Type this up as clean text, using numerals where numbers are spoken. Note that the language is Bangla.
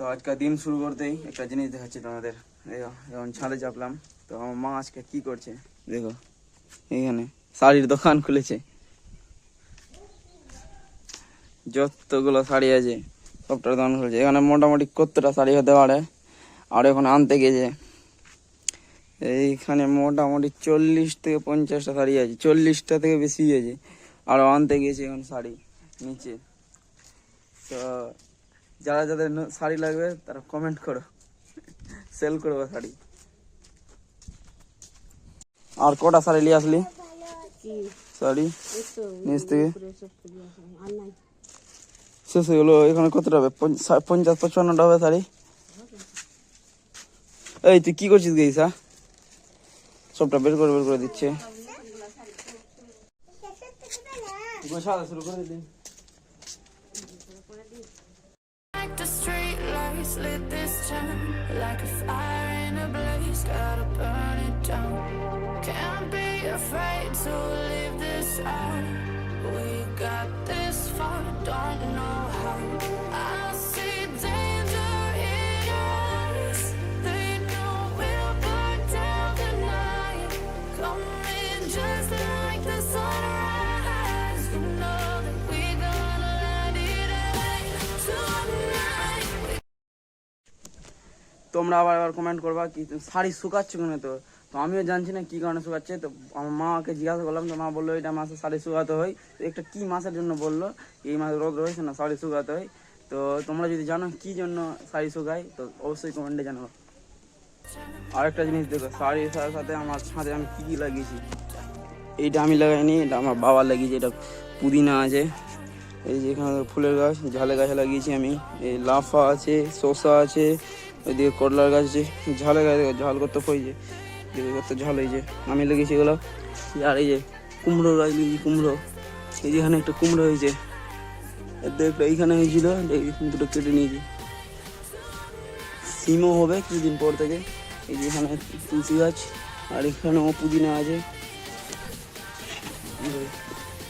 তো আজকে দিন শুরু করতেই একটা জিনিস দেখাচ্ছি তোমাদের। যখন ছাদে চাপলাম তো আমার মা আজকে কি করছে দেখো, এখানে শাড়ির দোকান খুলেছে, যতগুলো শাড়ি আছে সবটার দোকান খুলেছে। এখানে মোটামুটি কতটা শাড়ি হতে পারে, আর এখন আনতে গেছে এইখানে মোটামুটি 40 থেকে 50টা শাড়ি আছে, 40টা থেকে বেশি আছে, আরও আনতে গেছে এখন শাড়ি নিচে। তো যারা যাদের শাড়ি লাগবে তারা কমেন্ট করো, সেল করবো শাড়ি। আর কটা শাড়ি নিয়ে আসলি শাড়ি নিচ থেকে? শেষ হয়ে গেলো। এখানে কতটা হবে? 50-55টা হবে শাড়ি। এই তুই কি করছিস গেইসা? সবটা বের করে দিচ্ছে। গোছাতে শুরু করে দিন। The street lights lit this town like a fire in a blaze, gotta burn it down. Can't be afraid to leave this out. We got this far, don't know how. I see danger in us. They know we'll burn down the night. Coming just like the sunrise. You know that we gonna light it up tonight. তোমরা আবার কমেন্ট করবা কি শাড়ি শুকাচ্ছে কেন? তো আমিও জানছি না কি কারণে শুকাচ্ছে। তো আমার মাকে জিজ্ঞাসা করলাম, তো মা বললো এটা মাসে শাড়ি শুকাতে হয়। তো একটা কি মাসের জন্য বললো, এই মাসে রোদ রয়েছে না, শাড়ি শুকাতে হয়। তো তোমরা যদি জানো কি জন্য শাড়ি শুকায় তো অবশ্যই কমেন্টে জানাবো। আরেকটা জিনিস দেখো, শাড়ির সাথে সাথে আমার ছাদে আমি কি কি লাগিয়েছি। এইটা আমি লাগাইনি, এটা আমার বাবা লাগিয়েছে। এটা পুদিনা আছে, এই যে এখানে ফুলের গাছ, ঝালে গাছ লাগিয়েছি আমি, এই লাফা আছে, শসা আছে, ওইদিকে করলার গাছ আছে, ঝালে গাছ ঝাল করতে হয়েছে, কত ঝাল হয়েছে, আমি লেগেছি এগুলো। আর এই যে কুমড়ো গাছ লিখি, কুমড়ো, এই যে এখানে একটা কুমড়ো হয়েছে, একটা এইখানে হয়েছিল, দুটো কেটে নিয়েছি। সিমও হবে কিছুদিন পর থেকে। এই যে এখানে তুলসী গাছ, আর এখানেও পুদিনা আছে।